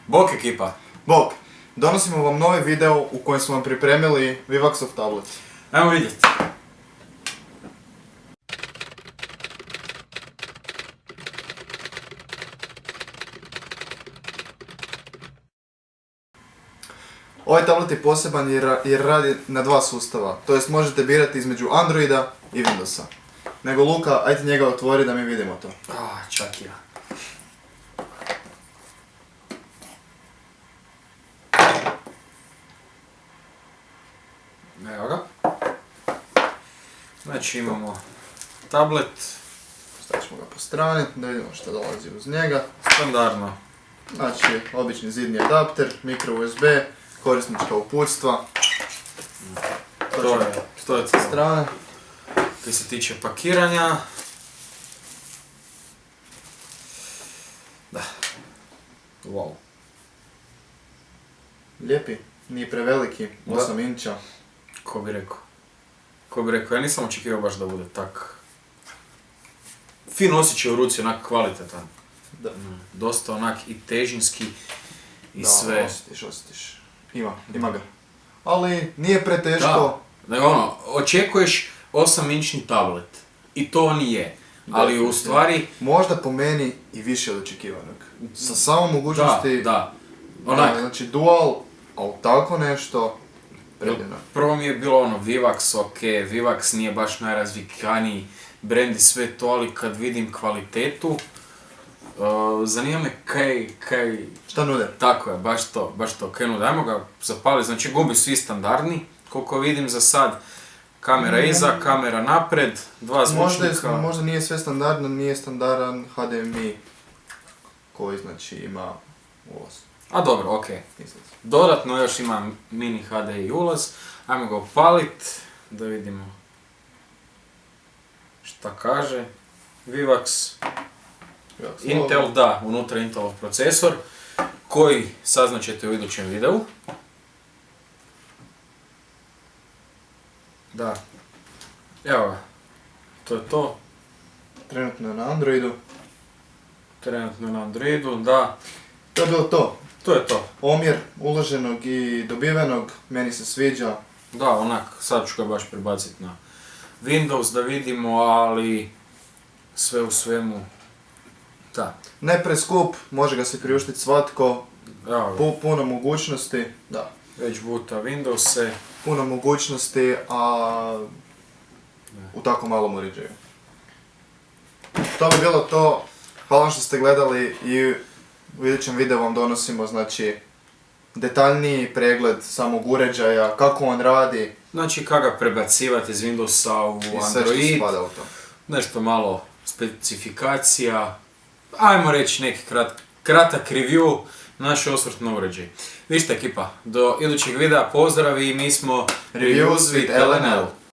Bok ekipa! Bog, donosimo vam novi video u kojem smo vam pripremili Vivaxov tablet. Ajmo vidjeti. Ovaj tablet je poseban jer radi na dva sustava, to jest možete birati između Androida i Windowsa. Nego Luka, ajde njega otvori da mi vidimo to. Čak ja. Evo ga. Znači imamo tablet, Stavit ćemo ga po strani da vidimo što dolazi uz njega. standardno. Znači, obični zidni adapter, micro USB, korisnička uputstva. To je Sa strane. Kaj se tiče pakiranja. Da. Wow. Lijepi, nije preveliki, 8 inča. Ko bi rekao, ja nisam očekivao baš da bude tak fin osjećaj u ruci, onak kvalitetan. Da. Dosta onak i težinski i Da, sve. osjetiš. Ima ga. Ali nije preteško. Da, nego očekuješ 8-inčni tablet. I to on i je. Ali u stvari... Možda po meni i više od očekivanog. Sa samo mogućnosti... Da. Onak, znači dual, ali tako nešto... Predivno. prvo mi je bilo Vivax, ok, Vivax nije baš najrazvikaniji brand i sve to, ali kad vidim kvalitetu, zanima me kaj... Šta nude? Tako je, baš to, kaj nude. Ajmo ga zapaliti, znači gubi svi standardni, koliko vidim za sad. Kamera iza, kamera napred, dva zvučnika. Možda nije sve standardno, nije standardan HDMI koji znači ima ulaz. A dobro, ok. Dodatno još ima mini HDMI ulaz. Ajmo ga upalit, da vidimo šta kaže. Vivax, Intel, da, unutra Intelov procesor, koji saznaćete u idućem videu. Da. Evo ga. To je to. Trenutno je na Androidu. Trenutno na Androidu, da. To je bilo to. To je to. Omjer uloženog i dobivenog, meni se sviđa. Da, onak, sad ću ga baš prebaciti na Windows da vidimo, ali sve u svemu, da. Ne preskup, može ga se priuštiti svatko. Evo, Puno mogućnosti, da. već buta Windowse. Puno mogućnosti, a u tako malom uređaju. To bi bilo to. Hvala vam što ste gledali i u idućem videu vam donosimo znači detaljniji pregled samog uređaja, kako on radi. Znači, kako ga prebacivati iz Windowsa u I sve što Android. spada u to. Nešto malo specifikacija. Ajmo reći neki kratak review, naš osvrt na uređaj. Vi ste ekipa, do idućeg videa pozdrav i mi smo Reviews with LNL.